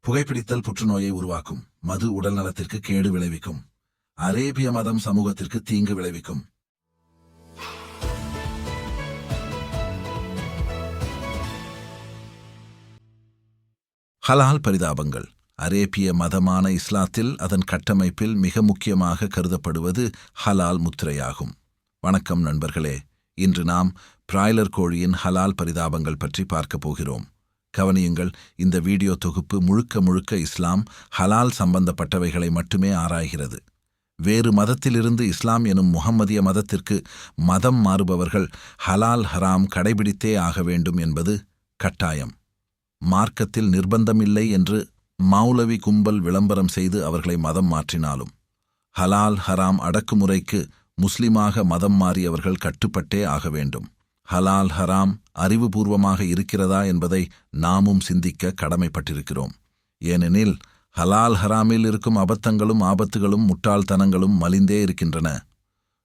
புகைப்பிடித்தல் புற்றுநோயை உருவாக்கும். மது உடல் நலத்திற்கு கேடு விளைவிக்கும். அரேபிய மதம் சமூகத்திற்கு தீங்கு விளைவிக்கும். ஹலால் பரிதாபங்கள். அரேபிய மதமான இஸ்லாத்தில் அதன் கட்டமைப்பில் மிக முக்கியமாக கருதப்படுவது ஹலால் முத்திரையாகும். வணக்கம் நண்பர்களே, இன்று நாம் பிராய்லர் கோழியின் ஹலால் பரிதாபங்கள் பற்றி பார்க்கப் போகிறோம். கவனியுங்கள், இந்த வீடியோ தொகுப்பு முழுக்க இஸ்லாம் ஹலால் சம்பந்தப்பட்டவைகளை மட்டுமே ஆராய்கிறது. வேறு மதத்திலிருந்து இஸ்லாம் எனும் முஹம்மதிய மதத்திற்கு மதம் மாறுபவர்கள் ஹலால் ஹராம் கடைபிடித்தே ஆக வேண்டும் என்பது கட்டாயம். மார்க்கத்தில் நிர்பந்தமில்லை என்று மௌலவி கும்பல் விளம்பரம் செய்து அவர்களை மதம் மாற்றினாலும் ஹலால் ஹராம் அடக்குமுறைக்கு முஸ்லிமாக மதம் மாறியவர்கள் கட்டுப்பட்டே ஆக வேண்டும். ஹலால் ஹராம் அறிவுபூர்வமாக இருக்கிறதா என்பதை நாமும் சிந்திக்க கடமைப்பட்டிருக்கிறோம். ஏனெனில் ஹலால் ஹராமில் இருக்கும் அபத்தங்களும் ஆபத்துகளும் முட்டாள்தனங்களும் மலிந்தே இருக்கின்றன.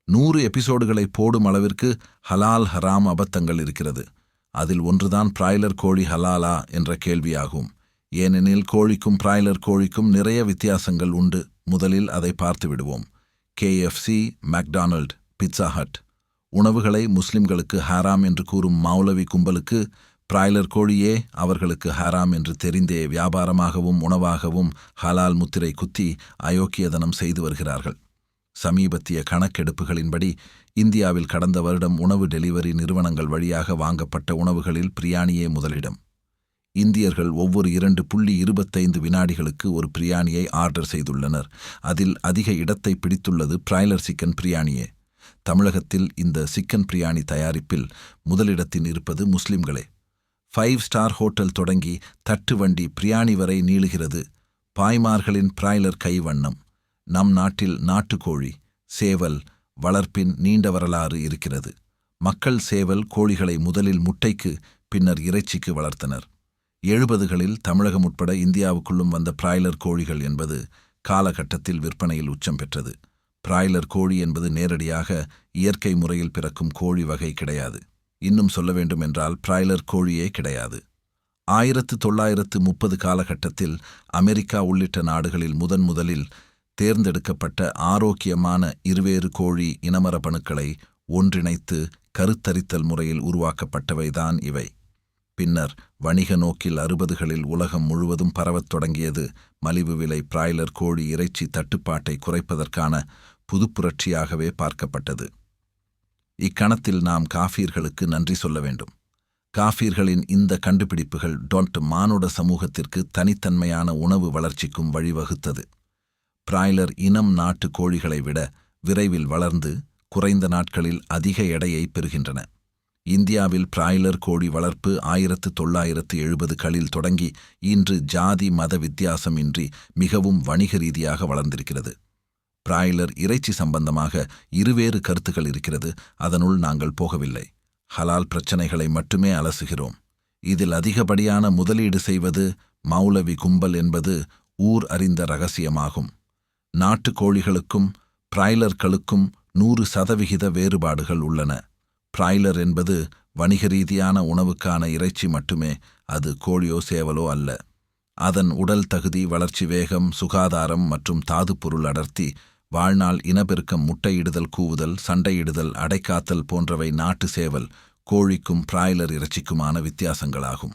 100 எபிசோடுகளை போடும் அளவிற்கு ஹலால் ஹராம் அபத்தங்கள் இருக்கிறது. அதில் ஒன்றுதான் பிராய்லர் கோழி ஹலாலா என்ற கேள்வியாகும். ஏனெனில் கோழிக்கும் பிராய்லர் கோழிக்கும் நிறைய வித்தியாசங்கள் உண்டு. முதலில் அதை பார்த்து விடுவோம். KFC, மெக்டானல்ட், பிட்சா ஹட் உணவுகளை முஸ்லிம்களுக்கு ஹராம் என்று கூறும் மௌலவி கும்பலுக்கு பிராய்லர் கோழியே அவர்களுக்கு ஹராம் என்று தெரிந்தே வியாபாரமாகவும் உணவாகவும் ஹலால் முத்திரை குத்தி அயோக்கியதனம் செய்து வருகிறார்கள். சமீபத்திய கணக்கெடுப்புகளின்படி இந்தியாவில் கடந்த வருடம் உணவு டெலிவரி நிறுவனங்கள் வழியாக வாங்கப்பட்ட உணவுகளில் பிரியாணியே முதலிடம். இந்தியர்கள் ஒவ்வொரு 2.25 வினாடிகளுக்கு ஒரு பிரியாணியை ஆர்டர் செய்துள்ளனர். அதில் அதிக இடத்தை பிடித்துள்ளது பிராய்லர் சிக்கன் பிரியாணியே. தமிழகத்தில் இந்த சிக்கன் பிரியாணி தயாரிப்பில் முதலிடத்தில் இருப்பது முஸ்லிம்களே. 5 ஸ்டார் ஹோட்டல் தொடங்கி தட்டு வண்டி பிரியாணி வரை நீளுகிறது பாய்மார்களின் பிராய்லர் கைவண்ணம். நம் நாட்டில் நாட்டுக்கோழி, சேவல் வளர்ப்பின் நீண்ட வரலாறு இருக்கிறது. மக்கள் சேவல் கோழிகளை முதலில் முட்டைக்கு பின்னர் இறைச்சிக்கு வளர்த்தனர். 70களில் தமிழகம் உட்பட இந்தியாவுக்குள்ளும் வந்த பிராய்லர் கோழிகள் என்பது காலகட்டத்தில் விற்பனையில் உச்சம் பெற்றது. பிராய்லர் கோழி என்பது நேரடியாக இயற்கை முறையில் பிறக்கும் கோழி வகை கிடையாது. இன்னும் சொல்ல வேண்டும் என்றால் பிராய்லர் கோழியே கிடையாது. 1930 காலகட்டத்தில் அமெரிக்கா உள்ளிட்ட நாடுகளில் முதலில் தேர்ந்தெடுக்கப்பட்ட ஆரோக்கியமான இருவேறு கோழி இனமரபணுக்களை ஒன்றிணைத்து கருத்தரித்தல் முறையில் உருவாக்கப்பட்டவைதான் இவை. பின்னர் வணிக நோக்கில் 60களில் உலகம் முழுவதும் பரவத் தொடங்கியது. மலிவு விலை பிராய்லர் கோழி இறைச்சி தட்டுப்பாட்டை குறைப்பதற்கான புதுப்புரட்சியாகவே பார்க்கப்பட்டது. இக்கணத்தில் நாம் காஃபீர்களுக்கு நன்றி சொல்ல வேண்டும். காஃபீர்களின் இந்த கண்டுபிடிப்புகள் மானுட சமூகத்திற்கு தனித்தன்மையான உணவு வளர்ச்சிக்கும் வழிவகுத்தது. பிராய்லர் இனம் நாட்டு கோழிகளை விட விரைவில் வளர்ந்து குறைந்த நாட்களில் அதிக எடையை பெறுகின்றன. இந்தியாவில் பிராய்லர் கோழி வளர்ப்பு 1970களில் தொடங்கி இன்று ஜாதி மத வித்தியாசமின்றி மிகவும் வணிக ரீதியாக வளர்ந்திருக்கிறது. பிராய்லர் இறைச்சி சம்பந்தமாக இருவேறு கருத்துக்கள் இருக்கிறது. அதனுள் நாங்கள் போகவில்லை. ஹலால் பிரச்சனைகளை மட்டுமே அலசுகிறோம். இதில் அதிகப்படியான முதலீடு செய்வது மௌலவி கும்பல் என்பது ஊர் அறிந்த ரகசியமாகும். நாட்டு கோழிகளுக்கும் பிராய்லர்களுக்கும் 100% வேறுபாடுகள் உள்ளன. பிராய்லர் என்பது வணிக ரீதியான உணவுக்கான இறைச்சி மட்டுமே. அது கோழியோ சேவலோ அல்ல. அதன் உடல் தகுதி, வளர்ச்சி வேகம், சுகாதாரம் மற்றும் தாதுப்பொருள் அடர்த்தி, வாழ்நாள் இனப்பெருக்கம், முட்டையிடுதல், கூவுதல், சண்டையிடுதல், அடைக்காத்தல் போன்றவை நாட்டு சேவல் கோழிக்கும் பிராய்லர் இறைச்சிக்குமான வித்தியாசங்களாகும்.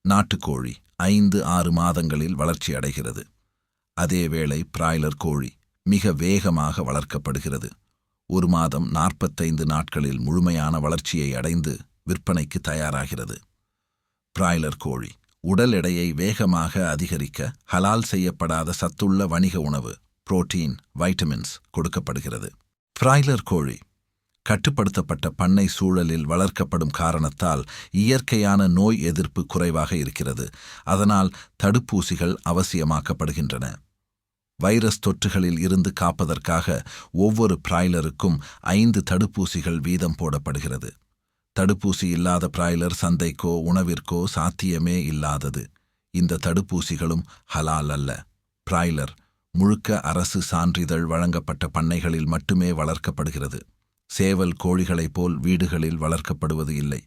நாட்டுக்கோழி 5-6 மாதங்களில் வளர்ச்சி அடைகிறது. அதேவேளை பிராய்லர் கோழி மிக வேகமாக வளர்க்கப்படுகிறது. 1 மாதம் 45 நாட்களில் முழுமையான வளர்ச்சியை அடைந்து விற்பனைக்கு தயாராகிறது. பிராய்லர் கோழி உடல் எடையை வேகமாக அதிகரிக்க ஹலால் செய்யப்படாத சத்துள்ள வணிக உணவு, புரோட்டீன், வைட்டமின்ஸ் கொடுக்கப்படுகிறது. பிராய்லர் கோழி கட்டுப்படுத்தப்பட்ட பண்ணை சூழலில் வளர்க்கப்படும் காரணத்தால் இயற்கையான நோய் எதிர்ப்பு குறைவாக இருக்கிறது. அதனால் தடுப்பூசிகள் அவசியமாக்கப்படுகின்றன. வைரஸ் தொற்றுகளில் இருந்து காப்பதற்காக ஒவ்வொரு பிராய்லருக்கும் 5 தடுப்பூசிகள் வீதம் போடப்படுகிறது. தடுப்பூசி இல்லாத பிராய்லர் சந்தைக்கோ உணவிற்கோ சாத்தியமே இல்லாதது. இந்த தடுப்பூசிகளும் ஹலால் அல்ல. பிராய்லர் முழுக்க அரசு சான்றிதழ் வழங்கப்பட்ட பண்ணைகளில் மட்டுமே வளர்க்கப்படுகிறது. சேவல் கோழிகளைப் போல் வீடுகளில் வளர்க்கப்படுவது இல்லை.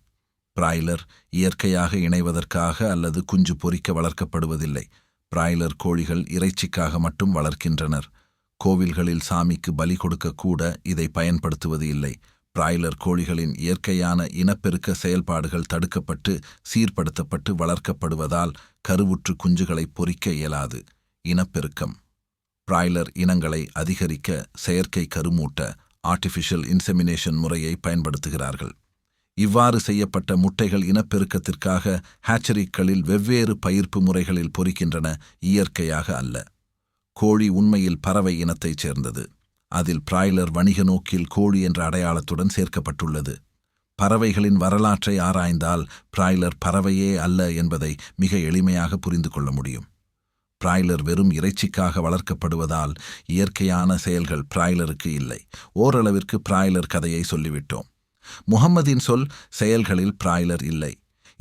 பிராய்லர் இயற்கையாக இணைவதற்காக அல்லது குஞ்சு பொரிக்க வளர்க்கப்படுவதில்லை. பிராய்லர் கோழிகள் இறைச்சிக்காக மட்டும் வளர்க்கின்றனர். கோவில்களில் சாமிக்கு பலி கொடுக்கக்கூட இதை பயன்படுத்துவது இல்லை. பிராய்லர் கோழிகளின் இயற்கையான இனப்பெருக்க செயல்பாடுகள் தடுக்கப்பட்டு சீர்படுத்தப்பட்டு வளர்க்கப்படுவதால் கருவுற்று குஞ்சுகளை பொரிக்க இயலாது. இனப்பெருக்கம். பிராய்லர் இனங்களை அதிகரிக்க செயற்கை கருமூட்ட ஆர்டிஃபிஷியல் இன்செமினேஷன் முறையை பயன்படுத்துகிறார்கள். இவ்வாறு செய்யப்பட்ட முட்டைகள் இனப்பெருக்கத்திற்காக ஹேச்சரிக்களில் வெவ்வேறு பயிர்ப்பு முறைகளில் பொரிக்கின்றன, இயற்கையாக அல்ல. கோழி உண்மையில் பறவை இனத்தைச் சேர்ந்தது. அதில் பிராய்லர் வணிக நோக்கில் கோழி என்ற அடையாளத்துடன் சேர்க்கப்பட்டுள்ளது. பறவைகளின் வரலாற்றை ஆராய்ந்தால் பிராய்லர் பறவையே அல்ல என்பதை மிக எளிமையாக புரிந்து கொள்ள முடியும். பிராய்லர் வெறும் இறைச்சிக்காக வளர்க்கப்படுவதால் இயற்கையான செயல்கள் பிராய்லருக்கு இல்லை. ஓரளவிற்கு பிராய்லர் கதையை சொல்லிவிட்டோம். முஹம்மதின் சொல் செயல்களில் பிராய்லர் இல்லை.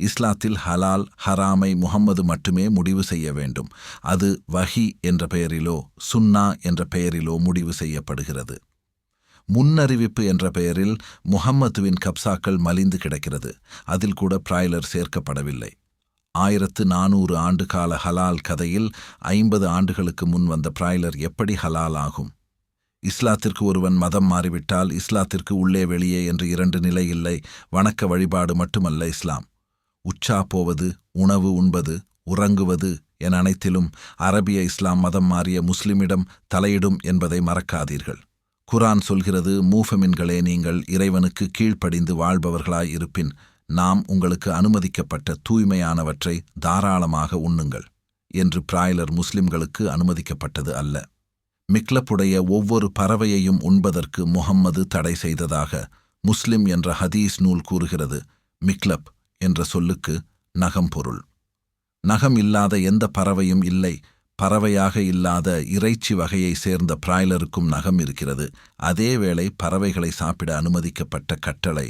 இஸ்லாத்தில் ஹலால் ஹராமை முஹம்மது மட்டுமே முடிவு செய்ய வேண்டும். அது வஹி என்ற பெயரிலோ சுன்னா என்ற பெயரிலோ முடிவு செய்யப்படுகிறது. முன்னறிவிப்பு என்ற பெயரில் முஹம்மதுவின் கப்சாக்கள் மலிந்து கிடக்கிறது. அதில் கூட பிராய்லர் சேர்க்கப்படவில்லை. 1400 ஆண்டு கால ஹலால் கதையில் 50 ஆண்டுகளுக்கு முன் வந்த பிராய்லர் எப்படி ஹலால் ஆகும்? இஸ்லாத்திற்கு ஒருவன் மதம் மாறிவிட்டால் இஸ்லாத்திற்கு உள்ளே வெளியே என்று 2 நிலை இல்லை. வணக்க வழிபாடு மட்டுமல்ல இஸ்லாம். உச்சா போவது, உணவு உண்பது, உறங்குவது என அனைத்திலும் அரபிய இஸ்லாம் மதம் மாறிய முஸ்லிமிடம் தலையிடும் என்பதை மறக்காதீர்கள். குரான் சொல்கிறது, மூஃபமின்களே, நீங்கள் இறைவனுக்கு கீழ்ப்படிந்து வாழ்பவர்களாய் இருப்பின் நாம் உங்களுக்கு அனுமதிக்கப்பட்ட தூய்மையானவற்றை தாராளமாக உண்ணுங்கள் என்று பிராய்லர் முஸ்லிம்களுக்கு அனுமதிக்கப்பட்டது அல்ல. மிக்லப்புடைய ஒவ்வொரு பறவையையும் உண்பதற்கு முஹம்மது தடை செய்ததாக முஸ்லிம் என்ற ஹதீஸ் நூல் கூறுகிறது. மிக்லப் என்ற சொல்லுக்கு நகம் பொருள். நகம் இல்லாத எந்த பறவையும் இல்லை. பறவையாக இல்லாத இறைச்சி வகையை சேர்ந்த பிராய்லருக்கும் நகம் இருக்கிறது. அதேவேளை பறவைகளை சாப்பிட அனுமதிக்கப்பட்ட கட்டளை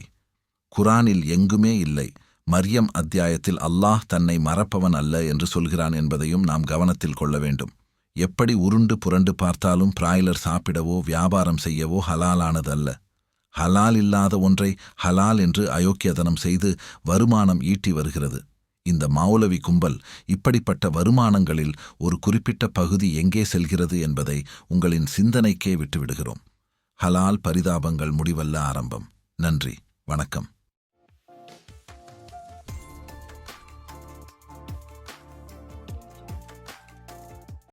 குரானில் எங்குமே இல்லை. மரியம் அத்தியாயத்தில் அல்லாஹ் தன்னை மறப்பவன் அல்ல என்று சொல்கிறான் என்பதையும் நாம் கவனத்தில் கொள்ள வேண்டும். எப்படி உருண்டு புரண்டு பார்த்தாலும் பிராய்லர் சாப்பிடவோ வியாபாரம் செய்யவோ ஹலாலானதல்ல. ஹலால் இல்லாத ஒன்றை ஹலால் என்று அயோக்கியதனம் செய்து வருமானம் ஈட்டி வருகிறது. இந்த மௌலவி கும்பல் இப்படிப்பட்ட வருமானங்களில் ஒரு குறிப்பிட்ட பகுதி எங்கே செல்கிறது என்பதை உங்களின் சிந்தனைக்கே விட்டுவிடுகிறோம். ஹலால் பரிதாபங்கள் முடிவல்ல ஆரம்பம். நன்றி, வணக்கம்.